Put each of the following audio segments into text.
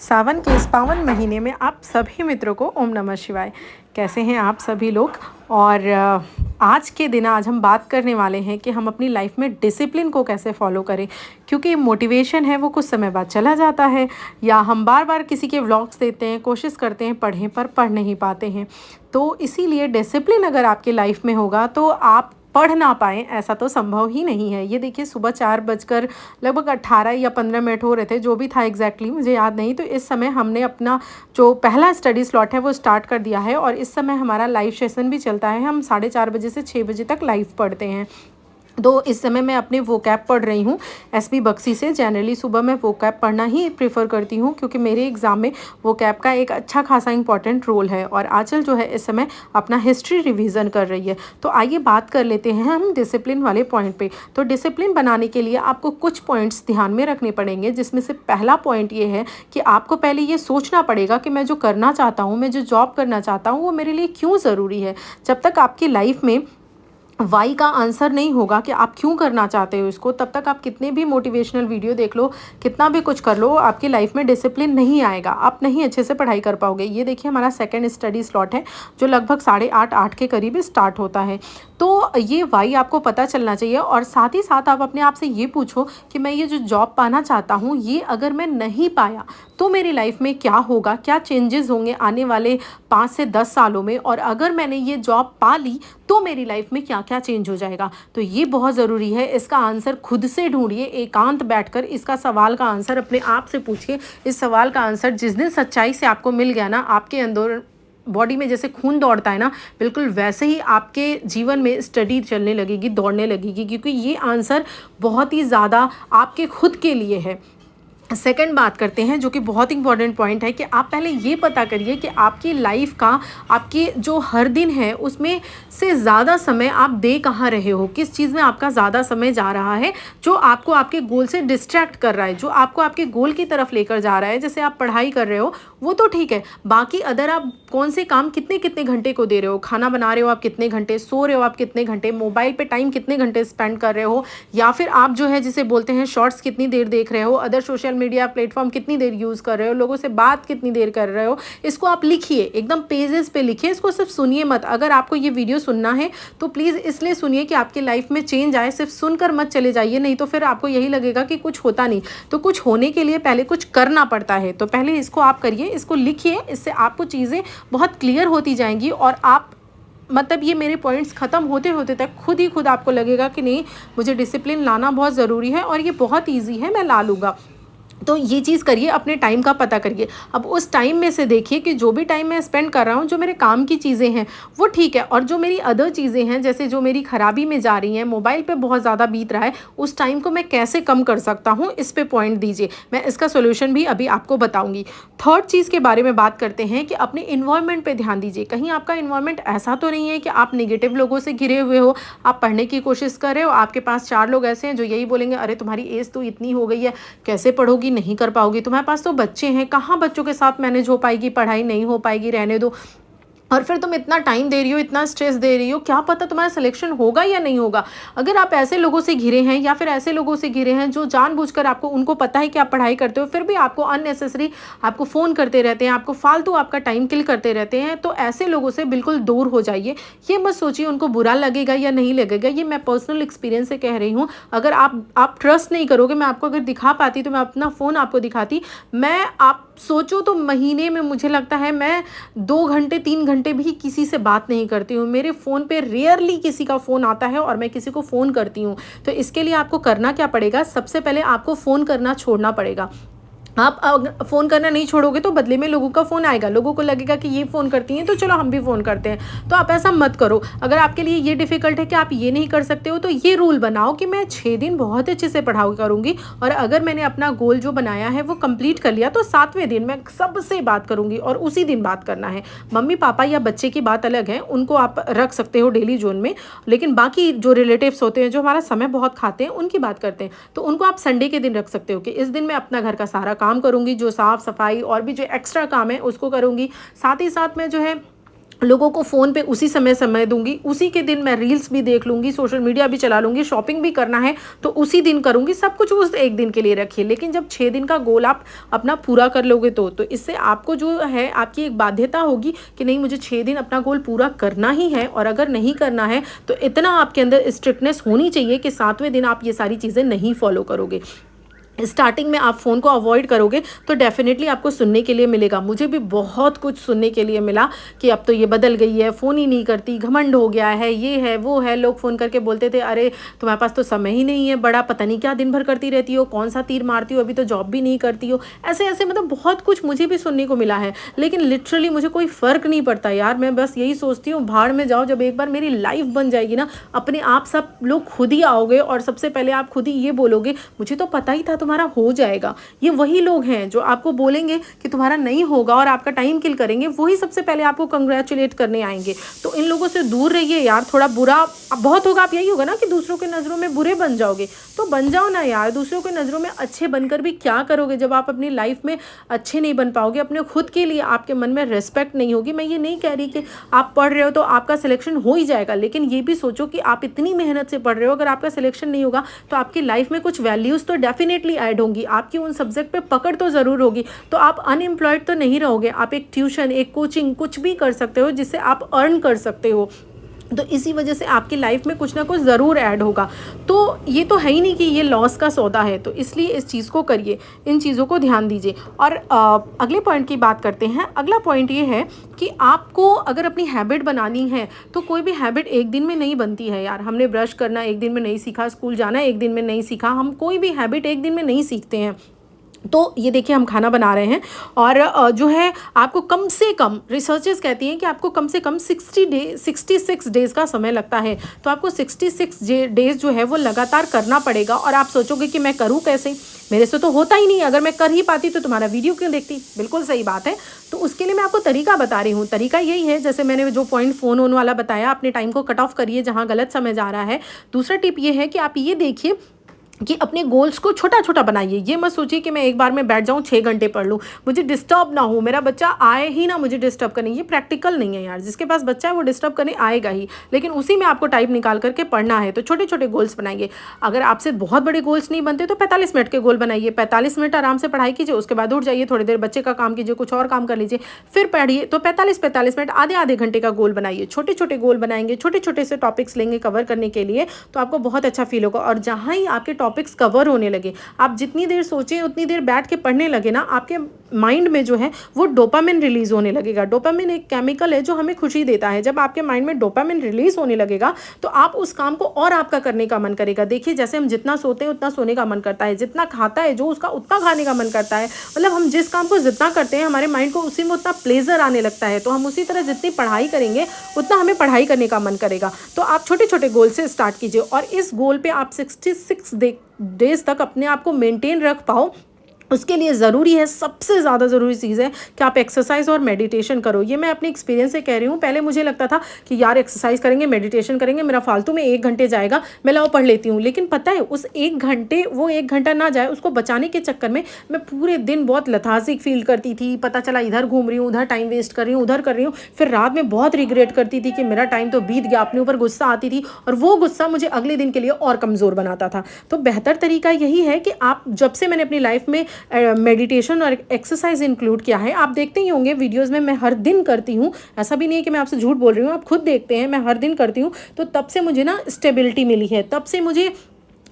सावन के इस पावन महीने में आप सभी मित्रों को ओम नमः शिवाय। कैसे हैं आप सभी लोग। और आज के दिन आज हम बात करने वाले हैं कि हम अपनी लाइफ में डिसिप्लिन को कैसे फॉलो करें, क्योंकि मोटिवेशन है वो कुछ समय बाद चला जाता है, या हम बार बार किसी के व्लॉग्स देते हैं, कोशिश करते हैं पढ़ें पर पढ़ नहीं पाते हैं। तो इसीलिए डिसिप्लिन अगर आपकी लाइफ में होगा तो आप पढ़ ना पाएँ ऐसा तो संभव ही नहीं है। ये देखिए सुबह 4 बजकर लगभग 18 या 15 मिनट हो रहे थे, जो भी था एग्जैक्टली मुझे याद नहीं। तो इस समय हमने अपना जो पहला स्टडी स्लॉट है वो स्टार्ट कर दिया है, और इस समय हमारा लाइव सेशन भी चलता है। हम 4:30 बजे से 6 बजे तक लाइव पढ़ते हैं। तो इस समय मैं अपने वोकैब पढ़ रही हूँ एसपी बख्शी से। जनरली सुबह मैं वोकैब पढ़ना ही प्रेफर करती हूँ, क्योंकि मेरे एग्ज़ाम में वोकैब का एक अच्छा खासा इंपॉर्टेंट रोल है। और आंचल जो है इस समय अपना हिस्ट्री रिवीजन कर रही है। तो आइए बात कर लेते हैं हम डिसिप्लिन वाले पॉइंट पे। तो डिसिप्लिन बनाने के लिए आपको कुछ पॉइंट्स ध्यान में रखने पड़ेंगे, जिसमें से पहला पॉइंट ये है कि आपको पहले ये सोचना पड़ेगा कि मैं जो करना चाहता हूँ, मैं जो जॉब करना चाहता हूँ, वो मेरे लिए क्यों ज़रूरी है। जब तक आपकी लाइफ में वाई का आंसर नहीं होगा कि आप क्यों करना चाहते हो इसको, तब तक आप कितने भी मोटिवेशनल वीडियो देख लो, कितना भी कुछ कर लो, आपकी लाइफ में डिसिप्लिन नहीं आएगा, आप नहीं अच्छे से पढ़ाई कर पाओगे। ये देखिए हमारा सेकंड स्टडी स्लॉट है, जो लगभग 8:30 के करीब स्टार्ट होता है। तो ये वाई आपको पता चलना चाहिए। और साथ ही साथ आप अपने आप से ये पूछो कि मैं ये जो जॉब पाना चाहता हूँ, ये अगर मैं नहीं पाया तो मेरी लाइफ में क्या होगा, क्या चेंजेस होंगे आने वाले 5 से 10 सालों में, और अगर मैंने ये जॉब पा ली तो मेरी लाइफ में क्या क्या चेंज हो जाएगा। तो ये बहुत ज़रूरी है। इसका आंसर खुद से ढूंढिए, एकांत बैठकर इसका सवाल का आंसर अपने आप से पूछिए। इस सवाल का आंसर जिस दिन सच्चाई से आपको मिल गया ना, आपके अंदर बॉडी में जैसे खून दौड़ता है ना, बिल्कुल वैसे ही आपके जीवन में स्टडी चलने लगेगी, दौड़ने लगेगी, क्योंकि ये आंसर बहुत ही ज़्यादा आपके खुद के लिए है। सेकंड बात करते हैं, जो कि बहुत इंपॉर्टेंट पॉइंट है, कि आप पहले ये पता करिए कि आपकी लाइफ का, आपके जो हर दिन है उसमें से ज़्यादा समय आप दे कहाँ रहे हो, किस चीज़ में आपका ज़्यादा समय जा रहा है, जो आपको आपके गोल से डिस्ट्रैक्ट कर रहा है, जो आपको आपके गोल की तरफ लेकर जा रहा है। जैसे आप पढ़ाई कर रहे हो वो तो ठीक है, बाकी अदर आप कौन से काम कितने कितने घंटे को दे रहे हो, खाना बना रहे हो आप कितने घंटे, सो रहे हो आप कितने घंटे, मोबाइल पे टाइम कितने घंटे स्पेंड कर रहे हो, या फिर आप जो है जिसे बोलते हैं शॉर्ट्स कितनी देर देख रहे हो, अदर सोशल मीडिया प्लेटफॉर्म कितनी देर यूज़ कर रहे हो, लोगों से बात कितनी देर कर रहे हो। इसको आप लिखिए, एकदम पेजेस पे लिखिए, इसको सिर्फ सुनिए मत। अगर आपको ये वीडियो सुनना है तो प्लीज़ इसलिए सुनिए कि आपकी लाइफ में चेंज आए, सिर्फ सुनकर मत चले जाइए, नहीं तो फिर आपको यही लगेगा कि कुछ होता नहीं। तो कुछ होने के लिए पहले कुछ करना पड़ता है, तो पहले इसको आप करिए, इसको लिखिए, इससे आपको चीज़ें बहुत क्लियर होती जाएंगी। और आप मतलब ये मेरे पॉइंट्स ख़त्म होते होते तक खुद ही खुद आपको लगेगा कि नहीं, मुझे डिसिप्लिन लाना बहुत ज़रूरी है और ये बहुत ईजी है, मैं ला लूँगा। तो ये चीज़ करिए, अपने टाइम का पता करिए। अब उस टाइम में से देखिए कि जो भी टाइम मैं स्पेंड कर रहा हूँ, जो मेरे काम की चीज़ें हैं वो ठीक है, और जो मेरी अदर चीज़ें हैं, जैसे जो मेरी खराबी में जा रही हैं, मोबाइल पे बहुत ज़्यादा बीत रहा है, उस टाइम को मैं कैसे कम कर सकता हूँ, इस पे पॉइंट दीजिए। मैं इसका सोल्यूशन भी अभी आपको बताऊँगी। थर्ड चीज़ के बारे में बात करते हैं कि अपने इन्वायरमेंट पर ध्यान दीजिए। कहीं आपका इन्वायरमेंट ऐसा तो नहीं है कि आप निगेटिव लोगों से घिरे हुए हो, आप पढ़ने की कोशिश कर रहे हो, आपके पास 4 लोग ऐसे हैं जो यही बोलेंगे, अरे तुम्हारी एज तो इतनी हो गई है, कैसे पढ़ोगी, नहीं कर पाओगी, तुम्हारे पास तो बच्चे हैं, कहाँ बच्चों के साथ मैनेज हो पाएगी, पढ़ाई नहीं हो पाएगी, रहने दो, और फिर तुम इतना टाइम दे रही हो, इतना स्ट्रेस दे रही हो, क्या पता तुम्हारा सिलेक्शन होगा या नहीं होगा। अगर आप ऐसे लोगों से घिरे हैं, या फिर ऐसे लोगों से घिरे हैं जो जानबूझकर आपको, उनको पता है कि आप पढ़ाई करते हो, फिर भी आपको अननेसेसरी आपको फ़ोन करते रहते हैं, आपको फालतू आपका टाइम किल करते रहते हैं, तो ऐसे लोगों से बिल्कुल दूर हो जाइए। ये मत सोचिए उनको बुरा लगेगा या नहीं लगेगा, ये मैं पर्सनल एक्सपीरियंस से कह रही हूँ। अगर आप ट्रस्ट नहीं करोगे, मैं आपको अगर दिखा पाती तो मैं अपना फ़ोन आपको दिखाती। मैं आप सोचो तो महीने में मुझे लगता है मैं 2 घंटे 3 घंटे भी किसी से बात नहीं करती हूँ। मेरे फ़ोन पे रेयरली किसी का फ़ोन आता है और मैं किसी को फ़ोन करती हूँ। तो इसके लिए आपको करना क्या पड़ेगा, सबसे पहले आपको फ़ोन करना छोड़ना पड़ेगा। आप अगर फ़ोन करना नहीं छोड़ोगे तो बदले में लोगों का फ़ोन आएगा, लोगों को लगेगा कि ये फ़ोन करती हैं तो चलो हम भी फ़ोन करते हैं। तो आप ऐसा मत करो। अगर आपके लिए ये डिफ़िकल्ट है कि आप ये नहीं कर सकते हो, तो ये रूल बनाओ कि मैं 6 दिन बहुत अच्छे से पढ़ाई करूँगी, और अगर मैंने अपना गोल जो बनाया है वो कंप्लीट कर लिया तो 7वें दिन मैं सबसे बात करूँगी, और उसी दिन बात करना है। मम्मी पापा या बच्चे की बात अलग है, उनको आप रख सकते हो डेली जोन में, लेकिन बाकी जो रिलेटिव्स होते हैं, जो हमारा समय बहुत खाते हैं, उनकी बात करते हैं, तो उनको आप संडे के दिन रख सकते हो कि इस दिन मैं अपना घर का सारा काम करूँगी, जो साफ़ सफाई और भी जो एक्स्ट्रा काम है उसको करूँगी। साथ ही साथ मैं जो है लोगों को फ़ोन पे उसी समय दूंगी, उसी के दिन मैं रील्स भी देख लूँगी, सोशल मीडिया भी चला लूँगी, शॉपिंग भी करना है तो उसी दिन करूँगी, सब कुछ उस एक दिन के लिए रखिए। लेकिन जब 6 दिन का गोल आप अपना पूरा कर लोगे तो इससे आपको जो है आपकी एक बाध्यता होगी कि नहीं, मुझे 6 दिन अपना गोल पूरा करना ही है। और अगर नहीं करना है तो इतना आपके अंदर स्ट्रिक्टनेस होनी चाहिए कि 7वें दिन आप ये सारी चीज़ें नहीं फॉलो करोगे। स्टार्टिंग में आप फ़ोन को अवॉइड करोगे तो डेफ़िनेटली आपको सुनने के लिए मिलेगा। मुझे भी बहुत कुछ सुनने के लिए मिला कि अब तो ये बदल गई है, फ़ोन ही नहीं करती, घमंड हो गया है, ये है वो है। लोग फ़ोन करके बोलते थे, अरे तुम्हारे पास तो समय ही नहीं है, बड़ा पता नहीं क्या दिन भर करती रहती हो, कौन सा तीर मारती हो, अभी तो जॉब भी नहीं करती हो। ऐसे ऐसे मतलब बहुत कुछ मुझे भी सुनने को मिला है। लेकिन लिटरली मुझे कोई फ़र्क नहीं पड़ता यार। मैं बस यही सोचती हूँ, भाड़ में जाओ। जब एक बार मेरी लाइफ बन जाएगी ना, अपने आप सब लोग खुद ही आओगे और सबसे पहले आप खुद ही ये बोलोगे, मुझे तो पता ही था तुम्हारा हो जाएगा। ये वही लोग हैं जो आपको बोलेंगे कि तुम्हारा नहीं होगा और आपका टाइम किल करेंगे, वही सबसे पहले आपको कंग्रेचुलेट करने आएंगे। तो इन लोगों से दूर रहिए यार। थोड़ा बुरा बहुत होगा, आप यही होगा ना कि दूसरों के नज़रों में बुरे बन जाओगे, तो बन जाओ ना यार। दूसरों के नज़रों में अच्छे बनकर भी क्या करोगे जब आप अपनी लाइफ में अच्छे नहीं बन पाओगे, अपने खुद के लिए आपके मन में रिस्पेक्ट नहीं होगी। मैं ये नहीं कह रही कि आप पढ़ रहे हो तो आपका सिलेक्शन हो ही जाएगा, लेकिन ये भी सोचो कि आप इतनी मेहनत से पढ़ रहे हो, अगर आपका सिलेक्शन नहीं होगा तो आपकी लाइफ में कुछ वैल्यूज़ तो डेफिनेटली ऐड होंगी, आपकी उन सब्जेक्ट पे पकड़ तो ज़रूर होगी। तो आप अनएम्प्लॉयड तो नहीं रहोगे, आप एक ट्यूशन, एक कोचिंग, कुछ भी कर सकते हो जिससे आप अर्न कर सकते हो। तो इसी वजह से आपकी लाइफ में कुछ ना कुछ ज़रूर ऐड होगा। तो ये तो है ही नहीं कि ये लॉस का सौदा है, तो इसलिए इस चीज़ को करिए, इन चीज़ों को ध्यान दीजिए। और अगले पॉइंट की बात करते हैं। अगला पॉइंट ये है कि आपको अगर अपनी हैबिट बनानी है तो कोई भी हैबिट एक दिन में नहीं बनती है यार। हमने ब्रश करना एक दिन में नहीं सीखा, स्कूल जाना एक दिन में नहीं सीखा, हम कोई भी हैबिट एक दिन में नहीं सीखते हैं। तो ये देखिए, हम खाना बना रहे हैं और जो है आपको कम से कम, रिसर्चर्स कहती हैं कि आपको कम से कम 66 डेज़ का समय लगता है। तो आपको 66 डेज़ जो है वो लगातार करना पड़ेगा। और आप सोचोगे कि मैं करूँ कैसे, मेरे से तो होता ही नहीं, अगर मैं कर ही पाती तो तुम्हारा वीडियो क्यों देखती। बिल्कुल सही बात है। तो उसके लिए मैं आपको तरीका बता रही हूँ। तरीका यही है, जैसे मैंने जो पॉइंट फ़ोन ऑन वाला बताया, अपने टाइम को कट ऑफ करिए जहाँ गलत समय जा रहा है। दूसरा टिप ये है कि आप ये देखिए कि अपने गोल्स को छोटा छोटा बनाइए। ये मत सोचिए कि मैं एक बार में बैठ जाऊँ 6 घंटे पढ़ लूँ, मुझे डिस्टर्ब ना हो, मेरा बच्चा आए ही ना मुझे डिस्टर्ब करने। ये प्रैक्टिकल नहीं है यार। जिसके पास बच्चा है वो डिस्टर्ब करने आएगा ही, लेकिन उसी में आपको टाइम निकाल करके पढ़ना है। तो छोटे छोटे गोल्स बनाइए। अगर आपसे बहुत बड़े गोल्स नहीं बनते तो 45 मिनट के गोल बनाइए। 45 मिनट आराम से पढ़ाई कीजिए, उसके बाद उठ जाइए, थोड़ी देर बच्चे का काम कीजिए, कुछ और काम कर लीजिए, फिर पढ़िए। तो 45 मिनट, आधे आधे घंटे का गोल बनाइए। छोटे छोटे गोल बनाएंगे, छोटे छोटे से टॉपिक्स लेंगे कवर करने के लिए, तो आपको बहुत अच्छा फील होगा। और जहाँ ही आपके टॉपिक्स कवर होने लगे, आप जितनी देर सोचें उतनी देर बैठ के पढ़ने लगे ना, आपके माइंड में जो है वो डोपामिन रिलीज होने लगेगा। डोपामिन एक केमिकल है जो हमें खुशी देता है। जब आपके माइंड में डोपामिन रिलीज होने लगेगा तो आप उस काम को और आपका करने का मन करेगा। देखिए, जैसे हम जितना सोते हैं उतना सोने का मन करता है, जितना खाता है जो उसका उतना खाने का मन करता है। मतलब हम जिस काम को जितना करते हैं हमारे माइंड को उसी में उतना प्लेजर आने लगता है। तो हम उसी तरह जितनी पढ़ाई करेंगे उतना हमें पढ़ाई करने का मन करेगा। तो आप छोटे छोटे गोल से स्टार्ट कीजिए और इस गोल पे आप 66 डेज तक अपने आप को मेंटेन रख पाओ। उसके लिए ज़रूरी है, सबसे ज़्यादा ज़रूरी चीज़ है कि आप एक्सरसाइज और मेडिटेशन करो। ये मैं अपने एक्सपीरियंस से कह रही हूँ। पहले मुझे लगता था कि यार एक्सरसाइज करेंगे, मेडिटेशन करेंगे, मेरा फालतू में 1 घंटे जाएगा, मैं लाओ पढ़ लेती हूँ। लेकिन पता है उस 1 घंटे, वो 1 घंटा ना जाए, उसको बचाने के चक्कर में मैं पूरे दिन बहुत लथार्जिक फील करती थी। पता चला इधर घूम रही हूँ, उधर टाइम वेस्ट कर रही हूँ, उधर कर रही हूँ। फिर रात में बहुत रिग्रेट करती थी कि मेरा टाइम तो बीत गया, अपने ऊपर गुस्सा आती थी और वो गुस्सा मुझे अगले दिन के लिए और कमज़ोर बनाता था। तो बेहतर तरीका यही है कि आप, जब से मैंने अपनी लाइफ में मेडिटेशन और एक्सरसाइज इंक्लूड किया है, आप देखते ही होंगे वीडियोस में मैं हर दिन करती हूँ। ऐसा भी नहीं है कि मैं आपसे झूठ बोल रही हूँ, आप खुद देखते हैं, मैं हर दिन करती हूँ। तो तब से मुझे ना स्टेबिलिटी मिली है, तब से मुझे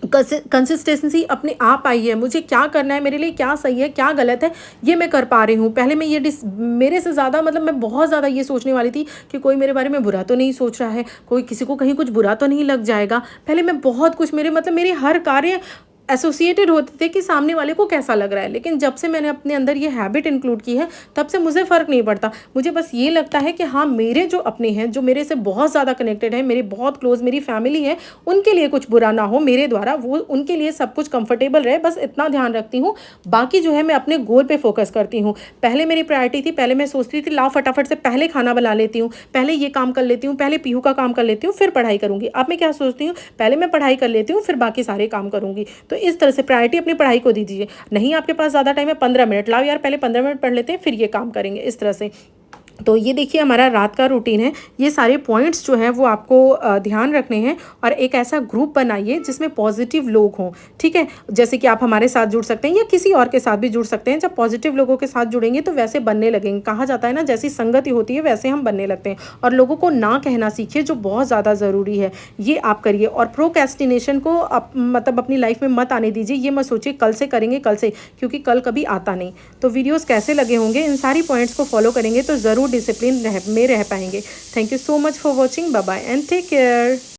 कंसिस्टेंसी अपने आप आई है। मुझे क्या करना है, मेरे लिए क्या सही है क्या गलत है, ये मैं कर पा रही हूँ। पहले मैं ये मेरे से ज़्यादा, मतलब मैं बहुत ज़्यादा ये सोचने वाली थी कि कोई मेरे बारे में बुरा तो नहीं सोच रहा है, कोई किसी को कहीं कुछ बुरा तो नहीं लग जाएगा। पहले मैं बहुत कुछ, मेरे हर कार्य एसोसिएटेड होते थे कि सामने वाले को कैसा लग रहा है। लेकिन जब से मैंने अपने अंदर ये हैबिट इंक्लूड की है, तब से मुझे फ़र्क नहीं पड़ता। मुझे बस ये लगता है कि हाँ, मेरे जो अपने हैं, जो मेरे से बहुत ज़्यादा कनेक्टेड है, मेरे बहुत क्लोज मेरी फैमिली है, उनके लिए कुछ बुरा ना हो मेरे द्वारा, वो उनके लिए सब कुछ कंफर्टेबल रहे, बस इतना ध्यान रखती हूँ। बाकी जो है मैं अपने गोल पे फोकस करती हूँ। पहले मेरी प्रायोरिटी थी, पहले मैं सोचती थी लाओ फटाफट से पहले खाना बना लेती हूँ, पहले ये काम कर लेती हूँ, पहले पीहू का काम कर लेती हूँ, फिर पढ़ाई करूँगी। अब मैं क्या सोचती हूँ, पहले मैं पढ़ाई कर लेती हूँ, फिर बाकी सारे काम करूँगी। तो इस तरह से प्रायोरिटी अपनी पढ़ाई को दीजिए। नहीं आपके पास ज़्यादा टाइम है, 15 मिनट लाओ यार, पहले 15 मिनट पढ़ लेते हैं, फिर ये काम करेंगे, इस तरह से। तो ये देखिए हमारा रात का रूटीन है। ये सारे पॉइंट्स जो हैं वो आपको ध्यान रखने हैं और एक ऐसा ग्रुप बनाइए जिसमें पॉजिटिव लोग हों, ठीक है? जैसे कि आप हमारे साथ जुड़ सकते हैं या किसी और के साथ भी जुड़ सकते हैं। जब पॉजिटिव लोगों के साथ जुड़ेंगे तो वैसे बनने लगेंगे। कहा जाता है ना, जैसी संगति होती है वैसे हम बनने लगते हैं। और लोगों को ना कहना सीखिए, जो बहुत ज़्यादा ज़रूरी है, ये आप करिए। और प्रोक्रेस्टिनेशन को मतलब अपनी लाइफ में मत आने दीजिए। ये मत सोचिए कल से करेंगे, कल से, क्योंकि कल कभी आता नहीं। तो वीडियोज़ कैसे लगे होंगे, इन सारी पॉइंट्स को फॉलो करेंगे तो ज़रूर डिसिप्लिन में रह पाएंगे। Thank you so much for watching. Bye bye and take care.